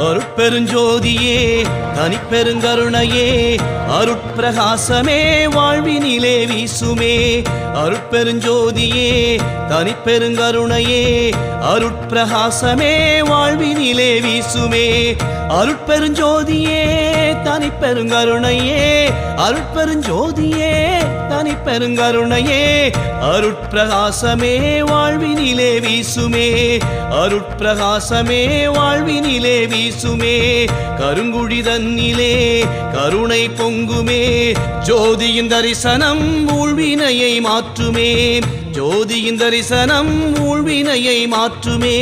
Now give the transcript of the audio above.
அருட்பெருஞ்சோதியே தனிப்பெருங்கருணையே அருட்பிரகாசமே வாழ்வினிலே வீசுமே. அருட்பெருஞ்சோதியே தனிப்பெருங்கருணையே அருட்பிரகாசமே வாழ்வினிலே வீசுமே. அருட்பெருஞ்சோதியே தனிப்பெருங்கருணையே அருட்பெருஞ்சோதியே தனிப்பெருங்கருணையே அருட்பிரகாசமே வாழ்வினிலே வீசுமே. அருட்பிரகாசமே வாழ்வினிலே வீசுமே. கருங்குழி தன்னிலே கருணை பொங்குமே. ஜோதியின் தரிசனம் ஊழ்வினையை மாற்றுமே. ஜோதியின் தரிசனம் ஊழ்வினையை மாற்றுமே.